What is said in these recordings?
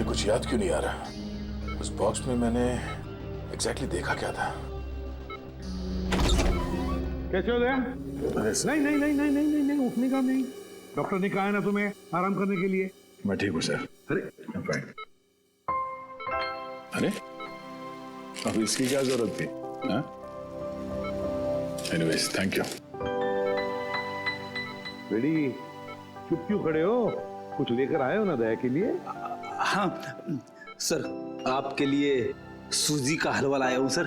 कुछ याद क्यों नहीं आ रहा? उस बॉक्स में मैंने एग्जैक्टली देखा क्या था? कैसे हो गया? नहीं नहीं नहीं नहीं नहीं नहीं उठने का नहीं। डॉक्टर ने कहा है ना तुम्हें आराम करने के लिए। मैं ठीक हूँ सर। अरे फाइन। अरे अब इसकी क्या जरूरत थी? Anyways thank you. बेटी चुप क्यों खड़े हो? कुछ लेकर आए हो ना दया के लिए? हाँ सर, आपके लिए सूजी का हलवा लाया हूं सर,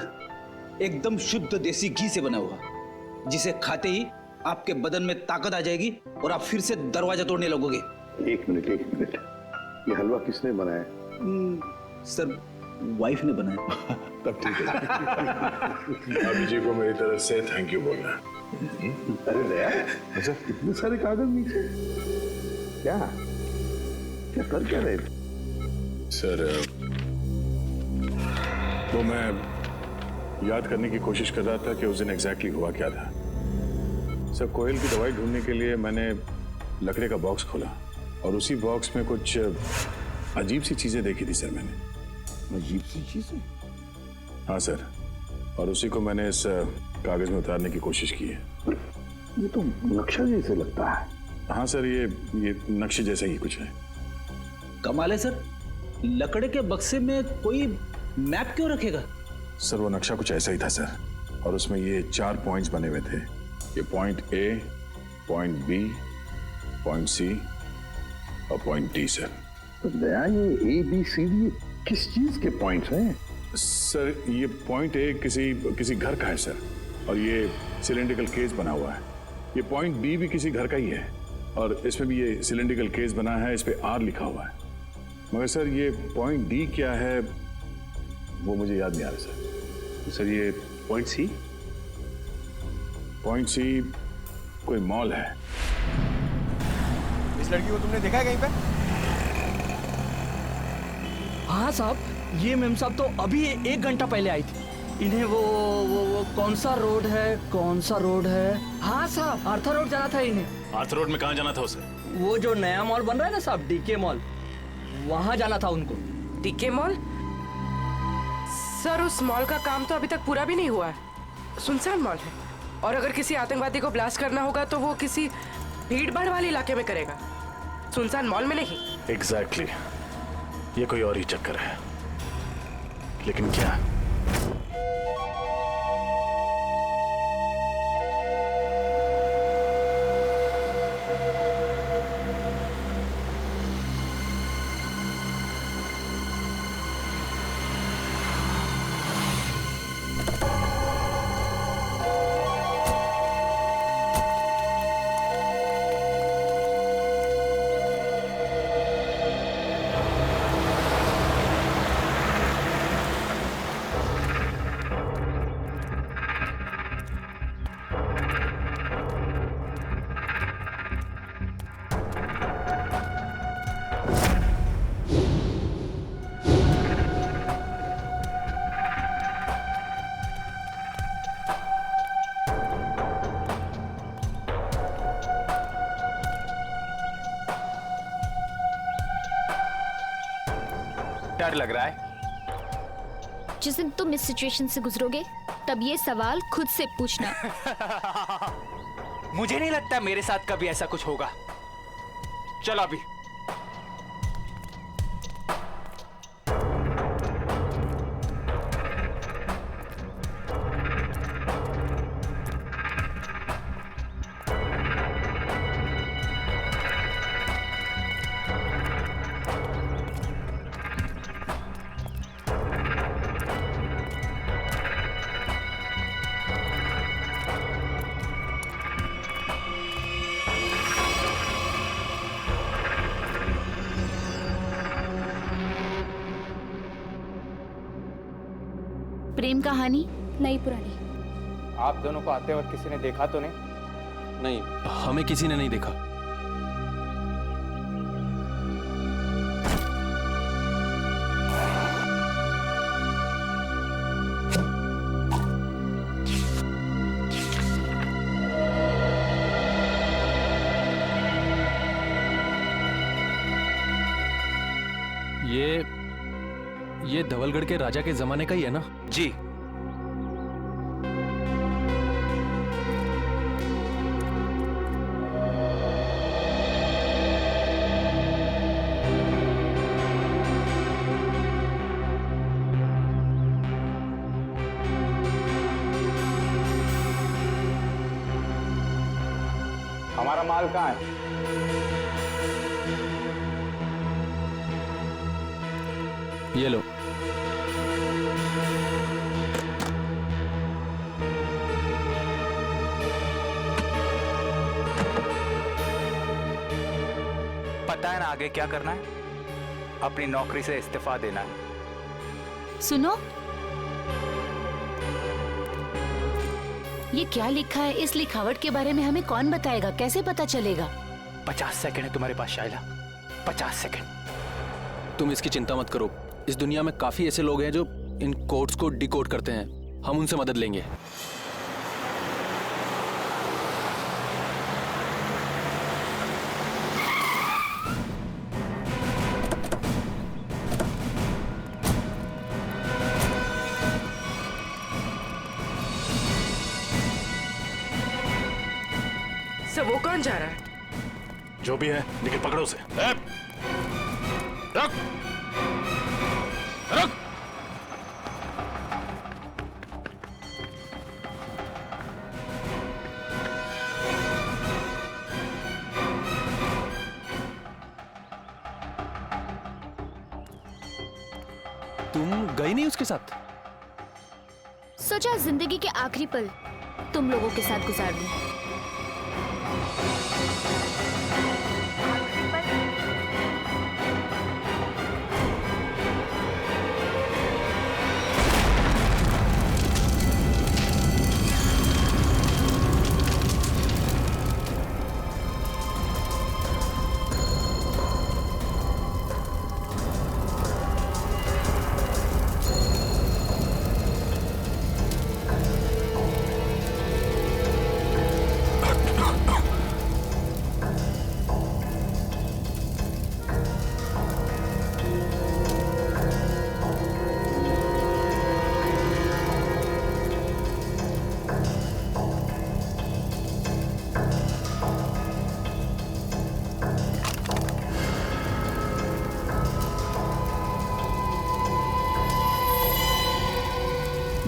एकदम शुद्ध देसी घी से बना हुआ, जिसे खाते ही आपके बदन में ताकत आ जाएगी और आप फिर से दरवाजा तोड़ने लगोगे। एक मिनट, ये हलवा किसने बनाया? सर वाइफ ने बनाया। तब ठीक है। अभी जी को मेरी तरफ से थैंक यू बोलना। अरे दया, अच्छा इतने सारे कागज नीचे क्या क्या कर क्या रहे थे? सर वो मैं याद करने की कोशिश कर रहा था कि उस दिन एग्जैक्टली हुआ क्या था। सर कोयल की दवाई ढूंढने के लिए मैंने लकड़े का बॉक्स खोला और उसी बॉक्स में कुछ अजीब सी चीजें देखी थी सर मैंने। अजीब सी चीजें? हाँ सर, और उसी को मैंने इस कागज में उतारने की कोशिश की है। ये तो नक्शा जैसे लगता है। हाँ सर, ये नक्शे जैसा ही कुछ है। कमाल है सर, लकड़े के बक्से में कोई मैप क्यों रखेगा? सर वो नक्शा कुछ ऐसा ही था सर, और उसमें ये 4 पॉइंट्स बने हुए थे। ये point A, point B, point C और पॉइंट डी सर। तो दया ये ए बी सी डी किस चीज के पॉइंट्स हैं? सर ये पॉइंट ए किसी घर का है सर, और ये सिलेंड्रिकल केस बना हुआ है। ये पॉइंट बी भी किसी घर का ही है, और इसमें भी ये सिलेंड्रिकल केस बना है, इस पे आर लिखा हुआ है। मगर सर ये पॉइंट डी क्या है वो मुझे याद नहीं आ रहा सर। तो सर ये पॉइंट सी? पॉइंट सी कोई मॉल है। इस लड़की को तुमने देखा है कहीं पे? हाँ साहब, ये मेम साहब तो अभी 1 घंटा पहले आई थी। इन्हें वो कौन सा रोड है? हाँ साहब, आर्थर रोड जाना था इन्हें। आर्थर रोड में कहाँ जाना था उसे? वो जो नया मॉल बन रहा है ना साहब, डीके मॉल, वहाँ जाना था उनको। DK mall? सर उस मॉल का काम तो अभी तक पूरा भी नहीं हुआ है, सुनसान मॉल है, और अगर किसी आतंकवादी को ब्लास्ट करना होगा तो वो किसी भीड़ भाड़ वाले इलाके में करेगा, सुनसान मॉल में नहीं। एग्जैक्टली, ये कोई और ही चक्कर है। लेकिन क्या? डर लग रहा है? जिस दिन तुम इस सिचुएशन से गुजरोगे तब ये सवाल खुद से पूछना। मुझे नहीं लगता मेरे साथ कभी ऐसा कुछ होगा। चलो अभी। प्रेम कहानी? नहीं पुरानी। आप दोनों को आते वक्त किसी ने देखा तो नहीं? नहीं, हमें किसी ने नहीं देखा। ये धवलगढ़ के राजा के जमाने का ही है ना? जी। हमारा माल कहाँ है? ये लो। पता है ना आगे क्या करना है? अपनी नौकरी से इस्तीफा देना है। सुनो, ये क्या लिखा है? इस लिखावट के बारे में हमें कौन बताएगा? कैसे पता चलेगा? 50 सेकंड है तुम्हारे पास शाइला, 50 सेकंड। तुम इसकी चिंता मत करो। इस दुनिया में काफी ऐसे लोग हैं जो इन कोड्स को डिकोड करते हैं। हम उनसे मदद लेंगे। सर वो कौन जा रहा है? जो भी है, लेकिन पकड़ो उसे। रख रख। तुम गई नहीं उसके साथ? सोचा जिंदगी के आखिरी पल तुम लोगों के साथ गुजार दूं।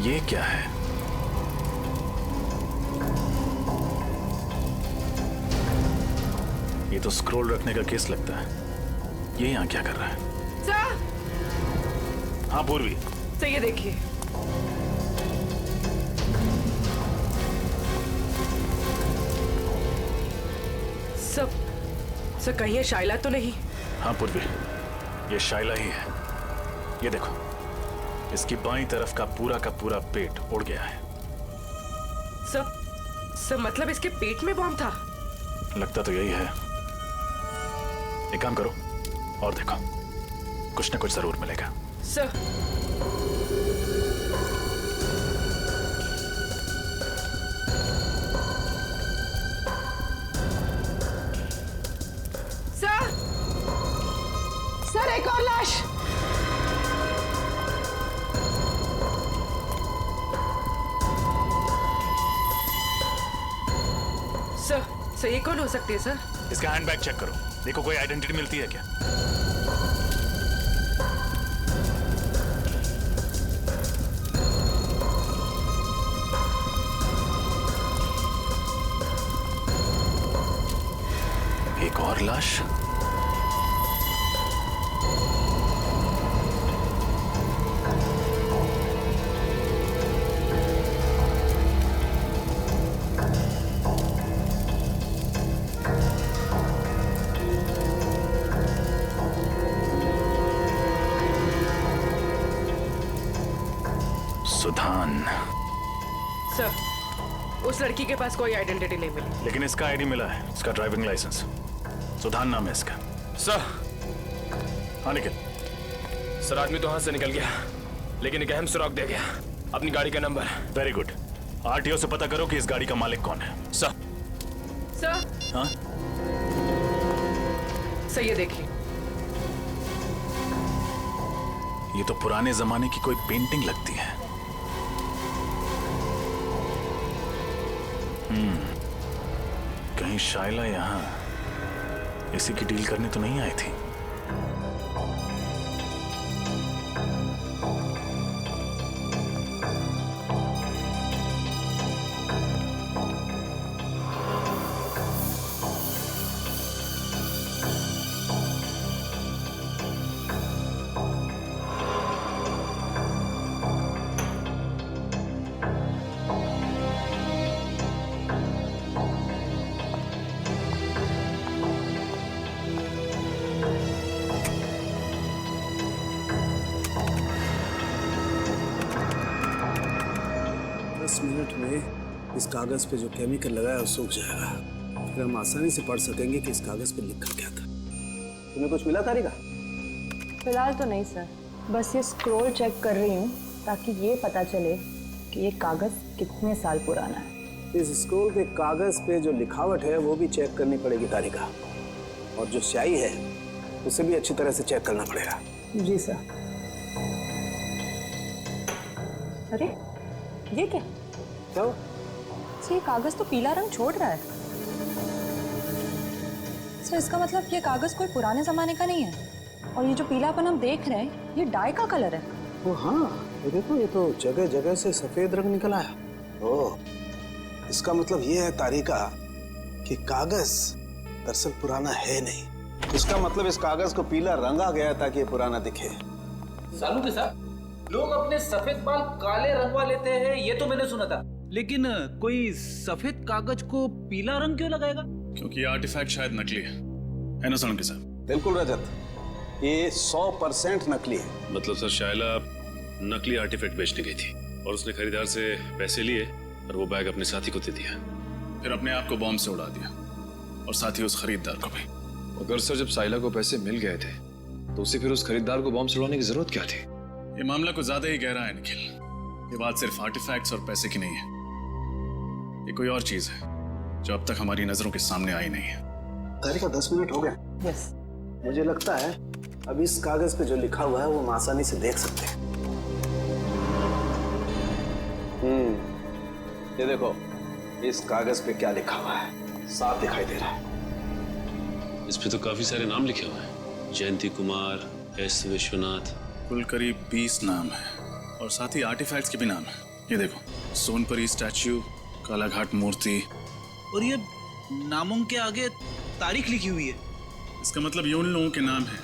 ये क्या है? ये तो स्क्रॉल रखने का केस लगता है। ये यहाँ क्या कर रहा है? सर! हाँ पूर्वी। सर ये देखिए। सर कहीं ये शाइला तो नहीं? हाँ पूर्वी, ये शाइला ही है। ये देखो, इसकी बाईं तरफ का पूरा पेट उड़ गया है। सर मतलब इसके पेट में बॉम्ब था? लगता तो यही है। एक काम करो और देखो, कुछ ना कुछ जरूर मिलेगा। सर सर एक और लाश। सर ये कौन हो सकती है सर? इसका हैंडबैग चेक करो, देखो कोई आइडेंटिटी मिलती है क्या। एक और लाश। सुधान। सर, उस लड़की के पास कोई आइडेंटिटी नहीं मिली। लेकिन इसका आईडी मिला है, इसका ड्राइविंग लाइसेंस। सुधान नाम है इसका। सर। हाँ निखिल। सर, आदमी तो हाथ से निकल गया, लेकिन एक अहम सुराग दे गया, अपनी गाड़ी का नंबर। Very good. आरटीओ से पता करो कि इस गाड़ी का मालिक कौन है। सर। सर। हाँ? सर, ये देखिए। ये तो पुराने जमाने की कोई पेंटिंग लगती है। कहीं शाइला यहां इसी की डील करने तो नहीं आई थी? मिनट में इस कागज पे जो केमिकल लगा है वो सूख जाएगा, फिर हम आसानी से पढ़ सकेंगे कि इस कागज पे लिखा क्या था। तुम्हें कुछ मिला तारिका? फिलहाल तो नहीं सर, बस ये स्क्रॉल चेक कर रही हूँ ताकि ये पता चले कि ये कागज कितने साल पुराना है। इस स्क्रॉल के कागज पे जो लिखावट है वो भी चेक करनी पड़ेगी तारिका, और जो स्याही है उसे भी अच्छी तरह से चेक करना पड़ेगा। जी सर। अरे ये क्या? क्या? ये कागज तो पीला रंग छोड़ रहा है। सर, इसका मतलब ये कागज कोई पुराने जमाने का नहीं है, और ये जो पीलापन हम देख रहे हैं ये डाई का कलर है। ओ हाँ, ये देखो, ये तो जगह जगह से सफेद रंग निकल आया। ओह, इसका मतलब ये है तारिका कि कागज दरअसल पुराना है नहीं। इसका मतलब इस कागज को पीला रंगा गया ताकि ये पुराना दिखे। सालू के साथ लोग अपने सफेद बाल काले रंगवा लेते हैं, ये तो मैंने सुना था, लेकिन कोई सफेद कागज को पीला रंग क्यों लगाएगा? क्योंकि ये आर्टिफैक्ट शायद नकली है ना सालू के साथ? बिल्कुल रजत, ये 100% नकली है। मतलब सर, शाइला नकली आर्टिफैक्ट बेचने गई थी और उसने खरीदार से पैसे लिए और वो बैग अपने साथी को दे दिया, फिर अपने आप को बॉम्ब से उड़ा दिया और साथ ही उस खरीदार को भी। अगर सर जब शाइला को पैसे मिल गए थे तो उसे फिर उस खरीदार को बॉम्ब से उड़ाने की जरूरत क्या थी? ये मामला कुछ ज्यादा ही गहरा है निखिल। ये बात सिर्फ आर्टिफैक्ट्स और पैसे की नहीं है, ये कोई और चीज है जो अब तक हमारी नजरों के सामने आई नहीं है। तारिका, 10 मिनट हो गए। यस। मुझे लगता है अब इस कागज पे जो लिखा हुआ है वो हम आसानी से देख सकते हैं। ये देखो, इस कागज पे क्या लिखा हुआ है, साफ दिखाई दे रहा है। इस पे तो काफी सारे नाम लिखे हुए हैं, जयंती कुमार, एस विश्वनाथ। कुल करीब 20 नाम है और साथ ही आर्टिफैक्ट्स के भी नाम है। ये देखो, सोनपरी स्टैच्यू, कालाघाट मूर्ति, और ये नामों के आगे तारीख लिखी हुई है। इसका मतलब ये उन लोगों के नाम हैं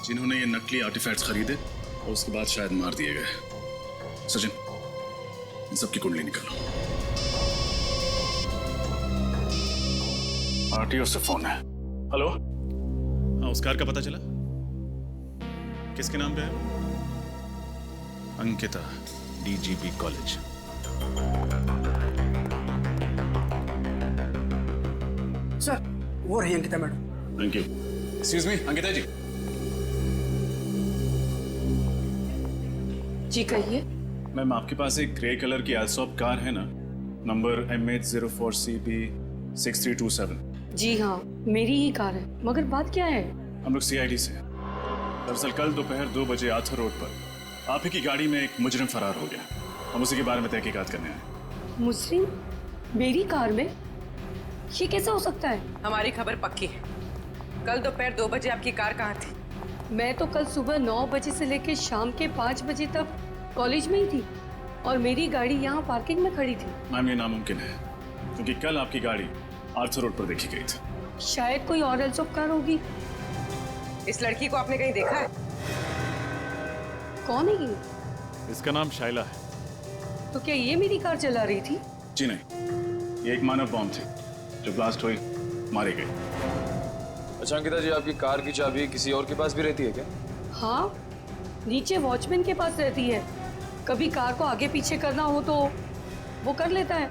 जिन्होंने ये नकली आर्टिफैक्ट्स खरीदे और उसके बाद शायद मार दिए गए। सचिन, इन सबकी कुंडली निकालो। आरटीओ से फोन है। हेलो, हाँ, उस कार का पता चला? किसके नाम पे है? Ankita, DGP college. सर, वो रही Ankita madam. Thank you. Excuse me, Ankita ji. जी कहिए। मैम, आपके पास एक ग्रे कलर की एल्सॉप कार है ना, नंबर MH04CB 6327? जी हाँ, मेरी ही कार है, मगर बात क्या है? हम लोग CID से हैं। दरअसल कल दोपहर 2 बजे आर्थर रोड पर आप ही की गाड़ी में एक मुजरिम फरार हो गया। हम उसी के बारे में तहकीकात करने आए। मुजरिम मेरी कार में? ये कैसा हो सकता है? हमारी खबर पक्की है। कल दोपहर 2 बजे आपकी कार कहाँ थी? मैं तो कल सुबह 9 बजे से लेकर शाम के 5 बजे तक कॉलेज में ही थी और मेरी गाड़ी यहाँ पार्किंग में खड़ी थी। मैम, ये नामुमकिन है क्योंकि कल आपकी गाड़ी आर्थर रोड पर देखी गई थी। शायद कोई और एल्सॉप कार होगी। इस लड़की को आपने कहीं देखा है? कौन है ये? इसका नाम शाइला है। तो क्या ये मेरी कार चला रही थी? जी नहीं, ये एक मानव बॉम्ब थी जो ब्लास्ट हुई, मारी गई। अच्छा अंकिता जी, आपकी कार की चाबी किसी और के पास भी रहती है क्या? हाँ, नीचे वॉचमैन के पास रहती है। कभी कार को आगे पीछे करना हो तो वो कर लेता है।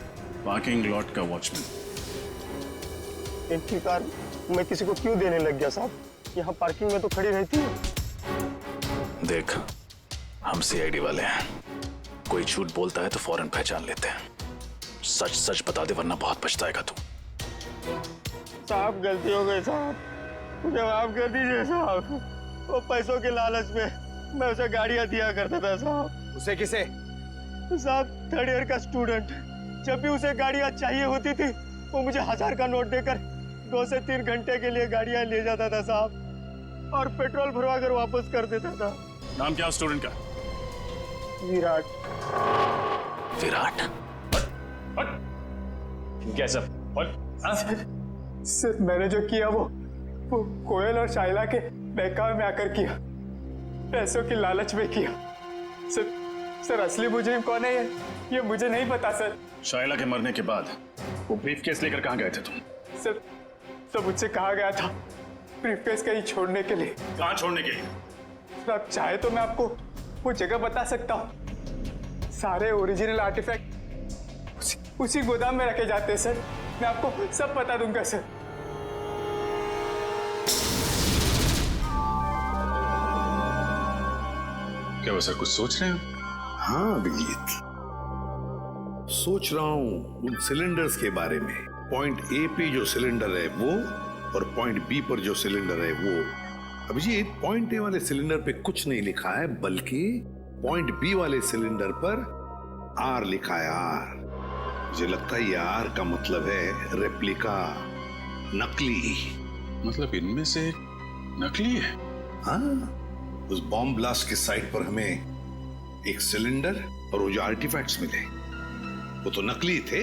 पार्किंग लॉट का वॉचमैन। इनकी कार मैं किसी को क्यों देने लग गया साहब? यहाँ पार्किंग में तो खड़ी रहती है। देख, हम सीआईडी वाले हैं, कोई झूठ बोलता है तो फौरन पहचान लेते हैं। सच सच बता दे वरना बहुत पछताएगा तू। साहब गलती हो गई साहब, मुझे माफ कर दीजिए साहब। वो पैसों के लालच में मैं उसे गाड़ियां दिया करता था साहब। उसे किसे? साहब 3rd ईयर का स्टूडेंट। जब भी उसे गाड़ियां चाहिए होती थी वो मुझे 1000 का नोट देकर 2 से 3 घंटे के लिए गाड़ियां ले जाता था साहब, और पेट्रोल भरवा कर वापस कर देता था। नाम क्या स्टूडेंट का? विराट। विराट? क्या सब? सर मैंने जो किया वो कोयल और शाइला के बहकावे में आकर किया, पैसों की लालच में किया। सर असली मुजरिम कौन है ये मुझे नहीं पता सर। शाइला के मरने के बाद वो ब्रीफकेस लेकर कहाँ गए थे तुम? सर तो मुझसे कहा गया था ब्रीफकेस कहीं छोड़ने के लिए। कहाँ छोड़ने के लिए? सर आप चाहे तो मैं आपको वो जगह बता सकता हूँ। सारे ओरिजिनल आर्टिफैक्ट उसी गोदाम में रखे जाते हैं सर। मैं आपको सब बता दूंगा सर। क्या वैसा कुछ सोच रहे हैं? हाँ अभिजीत, सोच रहा हूं उन सिलेंडर्स के बारे में। पॉइंट ए पे जो सिलेंडर है वो, और पॉइंट बी पर जो सिलेंडर है वो। अभिजीत, पॉइंट ए वाले सिलेंडर पे कुछ नहीं लिखा है, बल्कि पॉइंट बी वाले सिलेंडर पर आर लिखा है। आर, मुझे लगता है ये आर का मतलब है रेप्लिका, नकली। मतलब इनमें से नकली है? हाँ, उस बॉम्ब ब्लास्ट के साइट पर हमें एक सिलेंडर और वो जो आर्टिफैक्ट्स मिले वो तो नकली थे।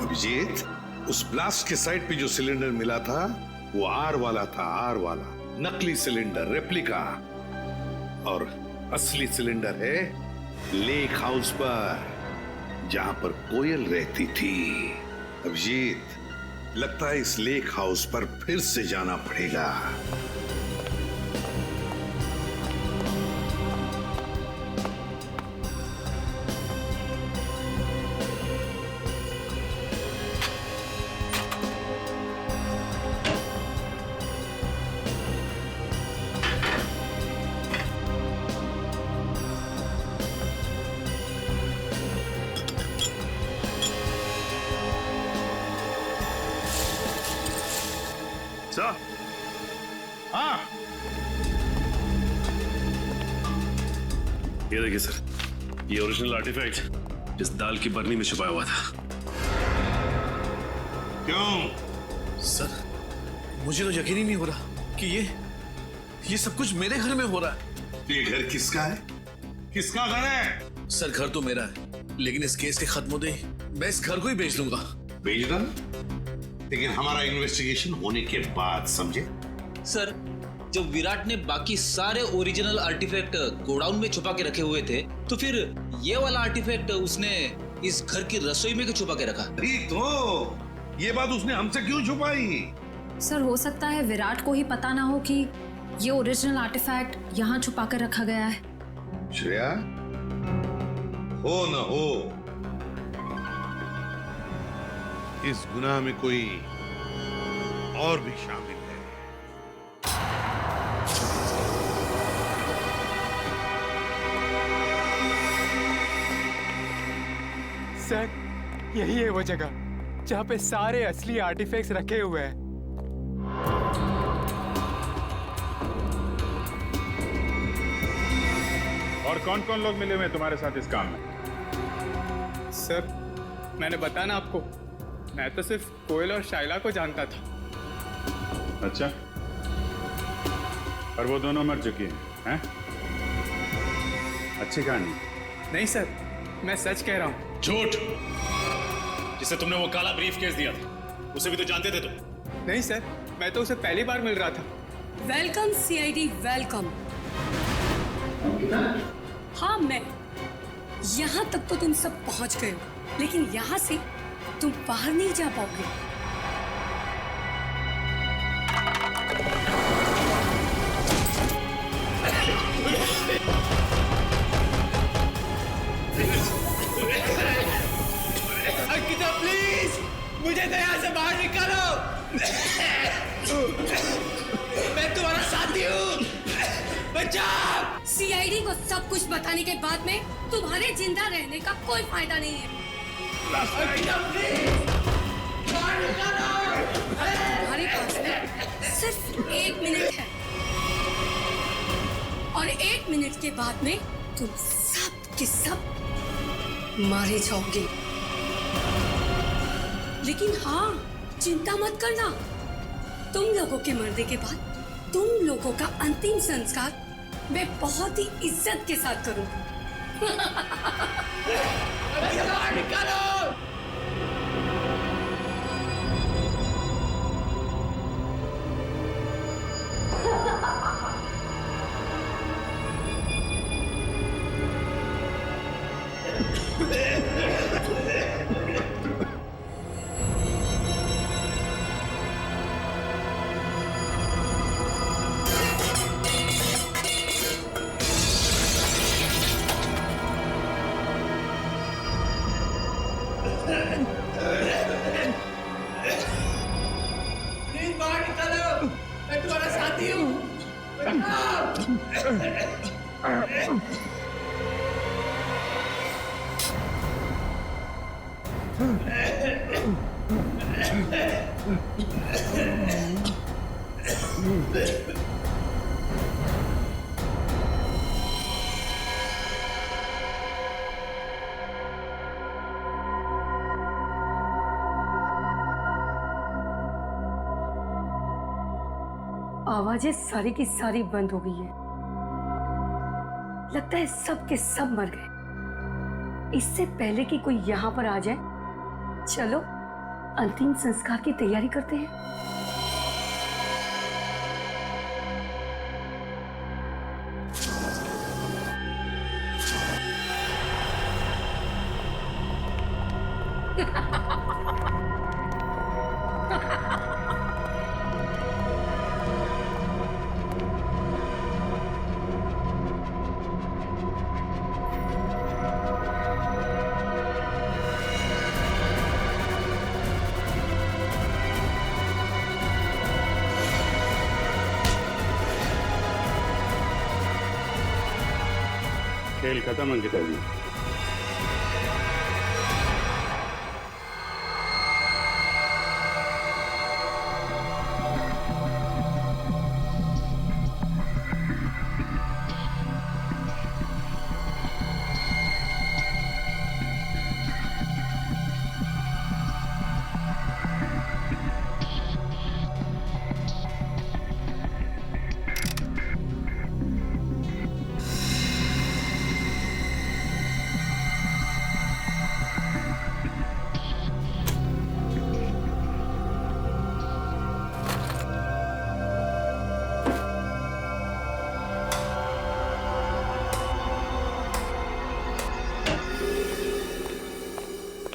अभिजीत, उस ब्लास्ट के साइट पे जो सिलेंडर मिला था वो आर वाला था, आर वाला नकली सिलेंडर, रेप्लिका। और असली सिलेंडर है लेक हाउस पर, जहां पर कोयल रहती थी। अभिजीत, लगता है इस लेक हाउस पर फिर से जाना पड़ेगा। सर, हाँ, ये देखिए सर, ये ओरिजिनल आर्टिफैक्ट जिस दाल की बरनी में छुपाया हुआ था। क्यों? सर, मुझे तो यकीन ही नहीं हो रहा कि ये सब कुछ मेरे घर में हो रहा है। ये घर किसका है? किसका घर है? सर, घर तो मेरा है, लेकिन इस केस के खत्म होते ही मैं इस घर को ही बेच दूंगा। बेच दो, लेकिन हमारा इन्वेस्टिगेशन होने के बाद, समझे? सर, जब विराट ने बाकी सारे ओरिजिनल आर्टिफैक्ट गोडाउन में छुपा के रखे हुए थे, तो फिर ये वाला आर्टिफैक्ट उसने इस घर की रसोई में क्यों छुपा के रखा? ठीक तो, ये बात उसने हमसे क्यों छुपाई? सर, हो सकता है विराट को ही पता ना हो कि ये ओरिजिनल आर्टिफैक्ट यहाँ छुपा कर रखा गया है। श्रेया, हो न हो, इस गुनाह में कोई और भी शामिल है। सर, यही है वो जगह जहाँ पे सारे असली आर्टिफैक्ट्स रखे हुए हैं। और कौन कौन लोग मिले हुए तुम्हारे साथ इस काम में? सर, मैंने बताया ना आपको, मैं तो सिर्फ कोयल और शाइला को जानता था। अच्छा, और वो दोनों मर चुकी हैं? अच्छी कहानी। नहीं सर, मैं सच कह रहा हूँ। झूठ! जिसे तुमने वो काला ब्रीफकेस दिया था, उसे भी तो जानते थे तुम। नहीं सर, मैं तो उसे पहली बार मिल रहा था। Welcome CID, welcome. हाँ, मैं यहाँ तक तो तुम सब पहुँच गए हो, लेकिन यहाँ से तुम बाहर नहीं जा पाओगे। मुझे तो यहाँ से बाहर निकालो। मैं तुम्हारा साथी हूँ, बचाओ। सीआईडी को सब कुछ बताने के बाद में तुम्हारे जिंदा रहने का कोई फायदा नहीं है। तुम्हारे पास में सिर्फ 1 मिनट है और 1 मिनट के बाद में तुम सब के सब मारे जाओगे। लेकिन हाँ, चिंता मत करना, तुम लोगों के मरने के बाद तुम लोगों का अंतिम संस्कार मैं बहुत ही इज्जत के साथ करूंगी। निकालो। मैं तुम्हारा साथी हूँ। आवाजें सारी की सारी बंद हो गई है। लगता है सब के सब मर गए। इससे पहले कि कोई यहाँ पर आ जाए, चलो अंतिम संस्कार की तैयारी करते हैं। खेल खत्म अंकिता जी।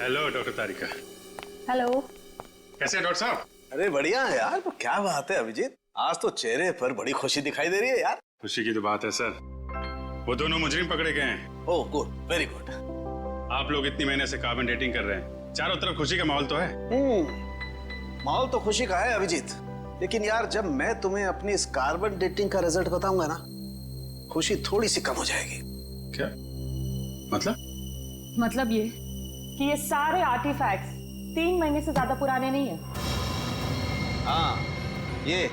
हेलो डॉक्टर तारिका। हेलो। कैसे हैं डॉक्टर साहब? अरे बढ़िया है यार। तो क्या बात है अभिजीत, आज तो चेहरे पर बड़ी खुशी दिखाई दे रही है यार। खुशी की तो बात है सर, वो दोनों मुजरिम पकड़े गए हैं। Oh good, very good. आप लोग इतनी महीने से कार्बन डेटिंग कर रहे हैं, चारों तरफ खुशी का माहौल तो है। माहौल तो खुशी का है अभिजीत, लेकिन यार जब मैं तुम्हें अपनी इस कार्बन डेटिंग का रिजल्ट बताऊंगा ना, खुशी थोड़ी सी कम हो जाएगी। क्या मतलब ये कि ये सारे आर्टिफैक्ट्स 3 महीने से ज्यादा पुराने नहीं है। हाँ, ये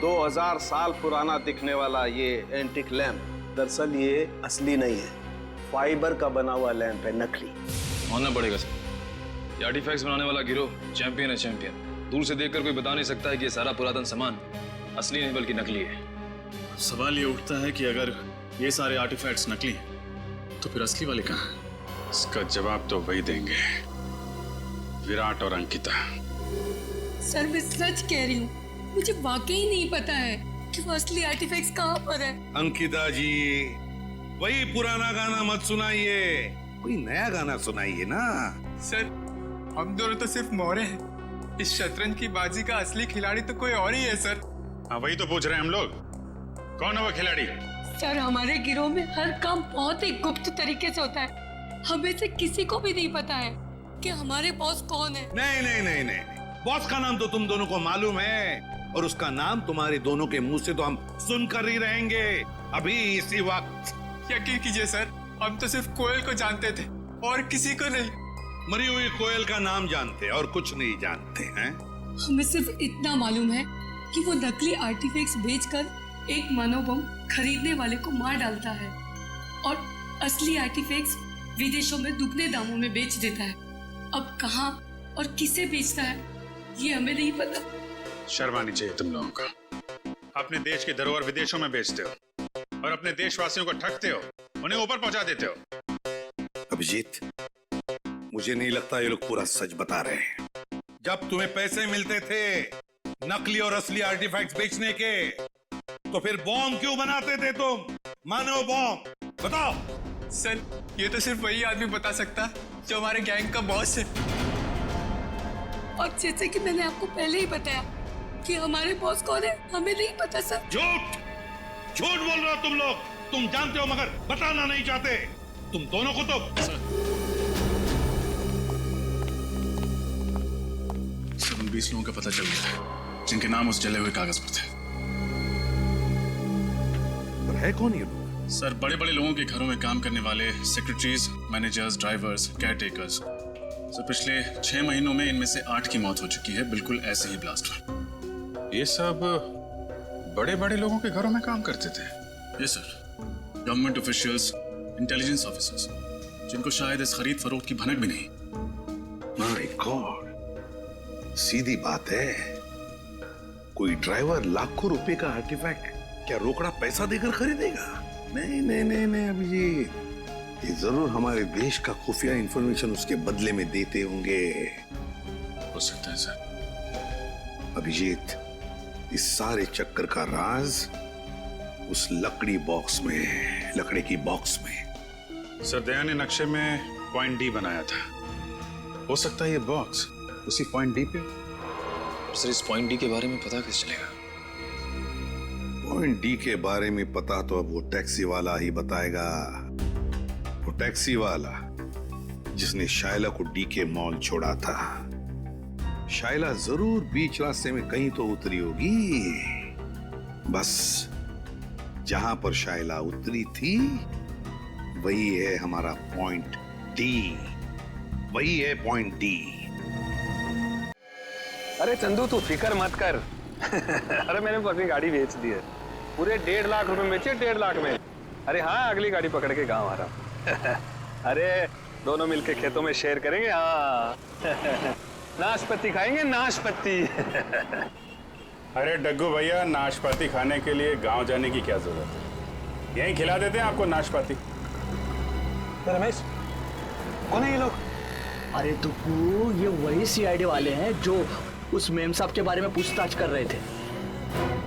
2000 साल पुराना दिखने वाला ये एंटिक लैंप दरअसल ये असली नहीं है, फाइबर का बना हुआ लैंप है, नकली। मानना पड़ेगा सर, ये आर्टिफैक्ट्स बनाने वाला गिरोह चैंपियन है, चैंपियन। दूर से देखकर कोई बता नहीं सकता है कि ये सारा पुरातन सामान असली नहीं बल्कि नकली है। सवाल ये उठता है कि अगर ये सारे आर्टिफैक्ट्स नकली हैं तो फिर असली वाले कहाँ हैं? इसका जवाब तो वही देंगे, विराट और अंकिता। सर मैं सच कह रही हूँ, मुझे वाकई नहीं पता है कि वो असली आर्टिफैक्ट्स कहाँ पर है। अंकिता जी, वही पुराना गाना मत सुनाइए, कोई नया गाना सुनाइए ना। सर हम दोनों तो सिर्फ मोहरे हैं, इस शतरंज की बाजी का असली खिलाड़ी तो कोई और ही है सर। हाँ वही तो पूछ रहे हैं हम लोग, कौन है वो खिलाड़ी? सर हमारे गिरोह में हर काम बहुत ही गुप्त तरीके से होता है, हमें से किसी को भी नहीं पता है। कि हमारे बॉस कौन है? नहीं नहीं नहीं नहीं, बॉस का नाम तो तुम दोनों को मालूम है और उसका नाम तुम्हारे दोनों के मुंह से तो हम सुनकर ही रहेंगे अभी इसी वक्त। यकीन कीजिए सर, हम तो सिर्फ कोयल को जानते थे और किसी को नहीं। मरी हुई कोयल का नाम जानते और कुछ नहीं जानते हैं। हमें सिर्फ इतना मालूम है कि वो नकली आर्टिफैक्ट्स बेचकर एक मानव बम खरीदने वाले को मार डालता है और असली आर्टिफैक्ट्स विदेशों में दुगने दामों में बेच देता है। अब कहाँ और किसे बेचता है ये हमें नहीं पता। शर्म आनी चाहिए तुम लोगों को। अपने देश की धरोहर विदेशों में बेचते हो और अपने देशवासियों को ठगते हो, उन्हें ऊपर पहुंचा देते हो। अभिजीत, मुझे नहीं लगता ये लोग पूरा सच बता रहे हैं। जब तुम्हें पैसे मिलते थे नकली और असली आर्टिफैक्ट्स बेचने के, तो फिर बॉम्ब क्यों बनाते थे तुम? मानव बॉम्ब, बताओ। सर, ये तो सिर्फ वही आदमी बता सकता जो हमारे गैंग का बॉस है। और जैसे कि मैंने आपको पहले ही बताया कि हमारे बॉस कौन है हमें नहीं पता सर। झूठ झूठ बोल रहे हो तुम लोग। तुम जानते हो मगर बताना नहीं चाहते। तुम दोनों को तो सिर्फ 20 लोगों का पता चल गया है जिनके नाम उस जले हुए कागज पर थे। है कौन ये? सर, बड़े बड़े लोगों के घरों में काम करने वाले secretaries, managers, drivers, caretakers. Sir, पिछले 6 महीनों में इनमें से 8 की मौत हो चुकी है, बिल्कुल ऐसे ही ब्लास्ट हुआ। ये सब बड़े बड़े लोगों के घरों में काम करते थे? ये sir, government officials, intelligence officers, जिनको शायद इस खरीद फरोख्त की भनक भी नहीं। माय गॉड, सीधी बात है। कोई ड्राइवर लाखों रुपए का आर्टिफैक्ट क्या रोकड़ा पैसा देकर खरीदेगा? नहीं नहीं नहीं नहीं अभिजीत, ये जरूर हमारे देश का खुफिया इंफॉर्मेशन उसके बदले में देते होंगे। हो सकता है सर। अभिजीत, इस सारे चक्कर का राज उस लकड़ी बॉक्स में है, लकड़ी की बॉक्स में। सर, दया ने नक्शे में पॉइंट डी बनाया था। हो सकता है ये बॉक्स उसी पॉइंट डी पे। सर, इस पॉइंट डी के बारे में पता कैसे चलेगा? पॉइंट डी के बारे में पता तो अब वो टैक्सी वाला ही बताएगा। वो टैक्सी वाला जिसने शाइला को डी के मॉल छोड़ा था। शाइला जरूर बीच रास्ते में कहीं तो उतरी होगी। बस जहां पर शाइला उतरी थी वही है हमारा पॉइंट डी। वही है पॉइंट डी। अरे चंदू, तू फिक्र मत कर। अरे मैंने अपनी गाड़ी बेच दी है, पूरे 1.5 लाख रुपए बेचे, 1.5 लाख में। अरे हाँ, अगली गाड़ी पकड़ के गांव आ रहा हूँ। अरे दोनों मिलके खेतों में शेयर करेंगे। हाँ नाशपाती खाएंगे, नाशपाती। अरे डग्गू भैया, नाशपाती खाने के लिए गांव जाने की क्या जरूरत है? यहीं खिला देते हैं आपको नाशपाती। रमेश, कौन है ये लोग? अरे दुग्गू, ये वही सीआईडी वाले हैं जो उस मेम साहब के बारे में पूछताछ कर रहे थे।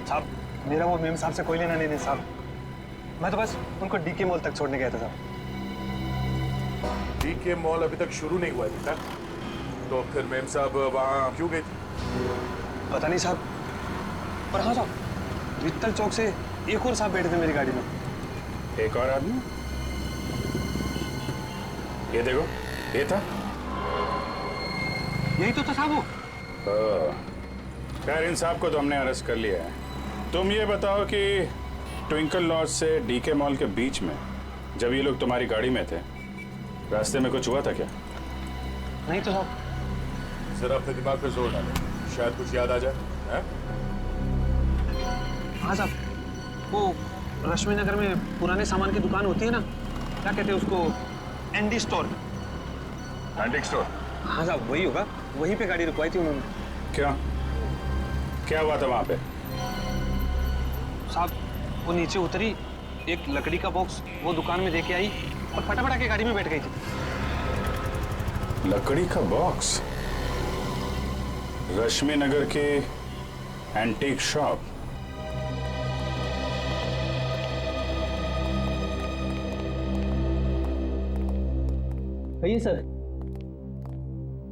साहब, मेरा वो मेम साहब से कोई लेना नहीं साहब। मैं तो बस उनको डीके मॉल तक छोड़ने गया था साहब। डीके मॉल अभी तक शुरू नहीं हुआ है बेटा, तो फिर मेम साहब वहाँ क्यों गए थे? पता नहीं साहब, पर हाँ साहब, वित्तल चौक से एक और साहब बैठे थे मेरी गाड़ी में। एक और आदमी? ये देखो, ये था। यही तो था साहब वो। खैर, इन साहब को तो हमने अरेस्ट कर लिया है। तुम ये बताओ कि ट्विंकल लॉज से डीके मॉल के बीच में जब ये लोग तुम्हारी गाड़ी में थे, रास्ते में कुछ हुआ था क्या? नहीं तो साहब। जरा अपने दिमाग पे जोर डालो, शायद कुछ याद आ जाए। हाँ साहब, वो रश्मि नगर में पुराने सामान की दुकान होती है ना, क्या कहते हैं उसको? Andy store. Antique store? हाँ साहब, वही होगा। वहीं पे गाड़ी रुकवाई थी उन्होंने। क्या क्या हुआ था वहां पे? साहब, वो नीचे उतरी, एक लकड़ी का बॉक्स वो दुकान में देके आई और फटाफट आके गाड़ी में बैठ गई थी। लकड़ी का बॉक्स? रश्मि नगर के एंटीक शॉप? कहिए सर,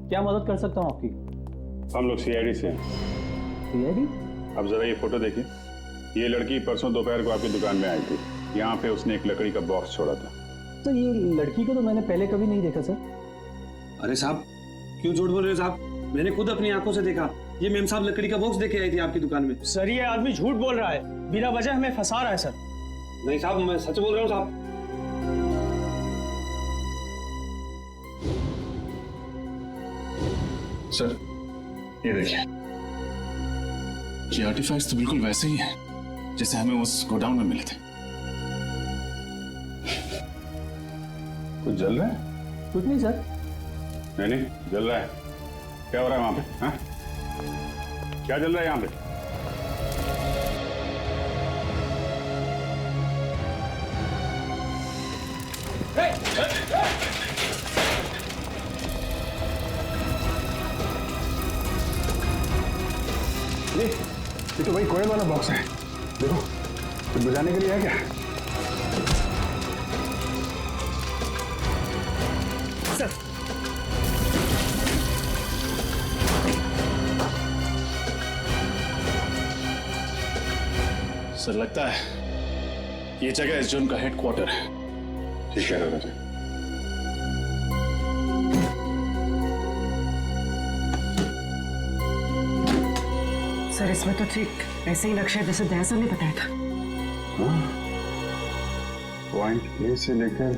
क्या मदद कर सकता हूँ आपकी? हम लोग सीआईडी से हैं। सीआईडी? अब जरा ये फोटो देखिए। ये लड़की परसों दोपहर को आपकी दुकान में आई थी। यहाँ पे उसने एक लकड़ी का बॉक्स छोड़ा था। तो ये लड़की को तो मैंने पहले कभी नहीं देखा सर। अरे साहब, क्यों झूठ बोल रहे हो साहब? मैंने खुद अपनी आंखों से देखा। ये मेम साहब लकड़ी का बॉक्स देके आई थी आपकी दुकान में। सर ये आदमी झूठ बोल रहा है, बिना वजह हमें फंसा रहा है सर। नहीं साहब, मैं सच बोल रहा हूँ साहब। सर ये देखिए, ये आर्टिफैक्ट्स तो बिल्कुल वैसे ही हैं जैसे हमें उस गोडाउन में मिले थे। कुछ जल रहा है? कुछ नहीं सर। नहीं जल रहा है। क्या हो रहा है वहां पे? हाँ? क्या जल रहा है यहाँ पे? ये तो भाई कोयल वाला बॉक्स है। देखो कुछ बजाने के लिए है क्या? सर सर लगता है ये जगह इस जोन का हेडक्वार्टर है। ठीक है दादाजी। सर इसमें तो ठीक ऐसे ही नक्शा है जैसे दया सर ने बताया था। पॉइंट ए से लेकर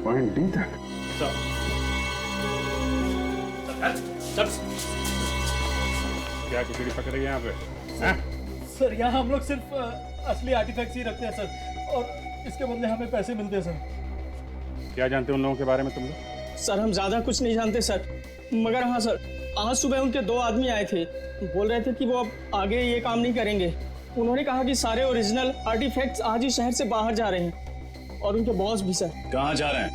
पॉइंट डी तक। क्या किसी की पकड़ रही है यहाँ पे? सर यहाँ हम लोग सिर्फ असली आर्टिफैक्ट्स ही रखते हैं सर, और इसके बदले हमें पैसे मिलते हैं सर। क्या जानते हो उन लोगों के बारे में तुम लोग? सर हम ज्यादा कुछ नहीं जानते सर, मगर हाँ सर, आज सुबह उनके 2 आदमी आए थे, बोल रहे थे कि वो अब आगे ये काम नहीं करेंगे। उन्होंने कहा कि सारे ओरिजिनल आर्टिफैक्ट्स आज ही शहर से बाहर जा रहे हैं, और उनके बॉस भी सर। कहाँ जा रहे हैं?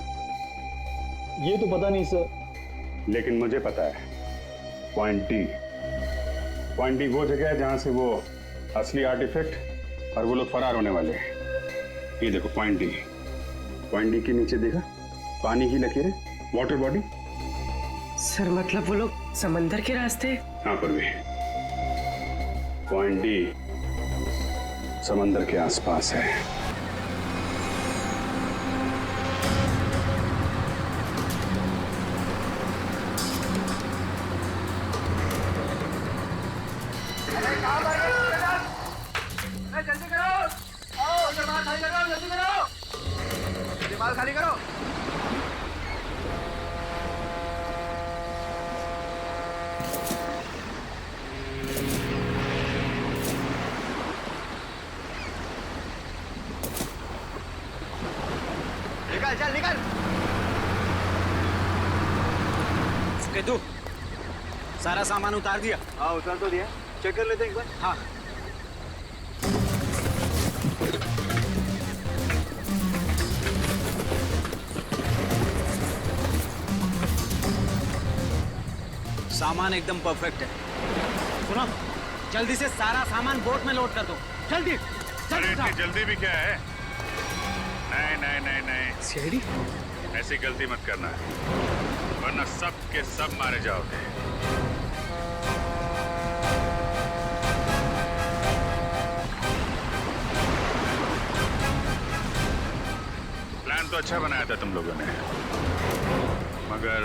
ये तो पता नहीं सर। लेकिन मुझे पता है, पॉइंट डी। पॉइंट डी वो जगह है जहां से वो असली आर्टिफैक्ट और वो लोग फरार होने वाले हैं। ये देखो पॉइंट डी। पॉइंट डी के नीचे देखा पानी की लकीरें, वाटर बॉडी। सर मतलब वो लोग समंदर के रास्ते? यहाँ पर भी पॉइंट डी समंदर के आसपास है। जल्दी करो, आओ जमात खाली करो, जल्दी करो, दिमाग खाली करो। निकल चल निकल। तू सारा सामान उतार दिया? हाँ उतार तो दिया, चेक कर लेते एक बार। हाँ सामान एकदम परफेक्ट है। सुनो, जल्दी से सारा सामान बोट में लोड कर दो, जल्दी। इतनी जल्दी भी क्या है? नहीं सीआईडी ऐसी गलती मत करना, वरना सब के सब मारे जाओगे। प्लान तो अच्छा बनाया था तुम लोगों ने, मगर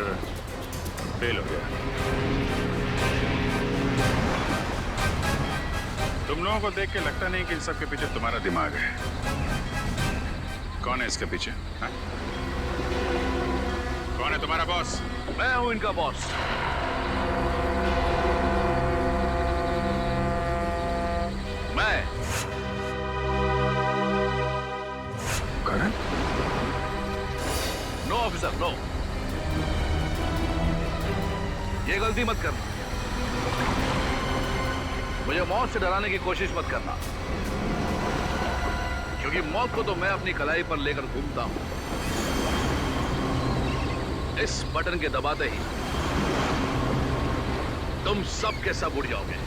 फेल हो गया। तुम लोगों को देख के लगता नहीं कि इन सब के पीछे तुम्हारा दिमाग है। कौन है इसके पीछे? हा? कौन है तुम्हारा बॉस? मैं हूं इनका बॉस। मैं करण? नो ऑफिसर नो, ये गलती मत करना। मुझे मौत से डराने की कोशिश मत करना, क्योंकि मौत को तो मैं अपनी कलाई पर लेकर घूमता हूं। इस बटन के दबाते ही तुम सब के सब उड़ जाओगे,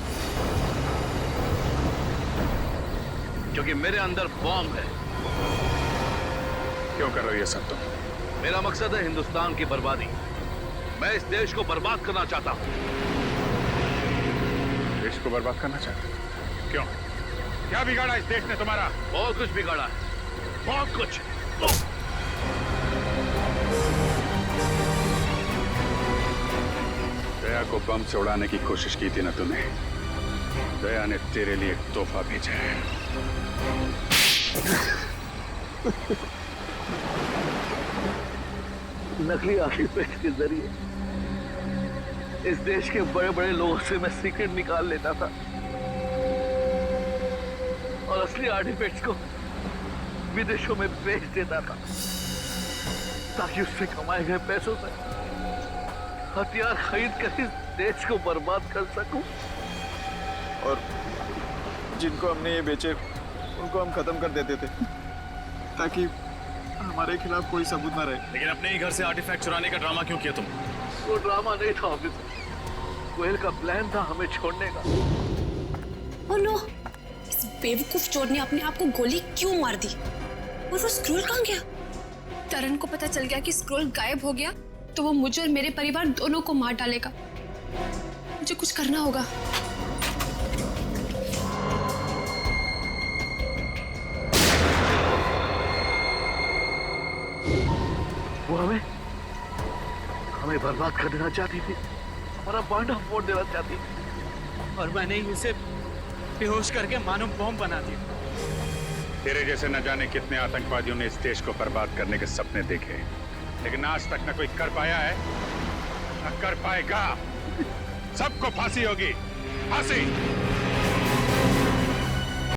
क्योंकि मेरे अंदर बॉम्ब है। क्यों कर रहे हो ये सब तुम? मेरा मकसद है हिंदुस्तान की बर्बादी। मैं इस देश को बर्बाद करना चाहता हूं। देश को बर्बाद करना चाहते हो? क्यों? क्या बिगाड़ा इस देश ने तुम्हारा? बहुत कुछ बिगाड़ा है, बहुत कुछ। दया को बम से उड़ाने की कोशिश की थी ना तूने? दया ने तेरे लिए एक तोहफा भेजा है। नकली आर्टिफैक्ट्स के जरिए इस देश के बड़े बड़े लोगों से मैं सीक्रेट निकाल लेता था और असली आर्टिफैक्ट्स को विदेशों में बेच देता था ताकि उससे कमाए गए पैसों से हथियार खरीद कर इस देश को बर्बाद कर सकूं। और जिनको हमने ये बेचे उनको हम खत्म कर देते थे ताकि हमारे खिलाफ कोई सबूत ना रहे। लेकिन अपने ही घर से आर्टिफैक्ट चुराने का ड्रामा क्यों किया तुम? वो ड्रामा नहीं था ऑफिसर, कोयल का प्लान था हमें छोड़ने का। ओह नो, इस बेवकूफ चोर ने अपने आप को गोली क्यों मार दी? और वो स्क्रोल कहाँ गया? तरन को पता चल गया कि स्क्रोल गायब हो गया तो वो मुझे और मेरे परिवार दोनों को मार डालेगा। मुझे कुछ करना होगा। वो हमें बर्बाद कर देना चाहती थी, हमारा बांधा फोड़ देना चाहती थी और मैंने ही उसे बेहोश करके मानव बम बना दिया। तेरे जैसे न जाने कितने आतंकवादियों ने इस देश को बर्बाद करने के सपने देखे, लेकिन आज तक न कोई कर पाया है न कर पाएगा। सबको फांसी होगी, फांसी।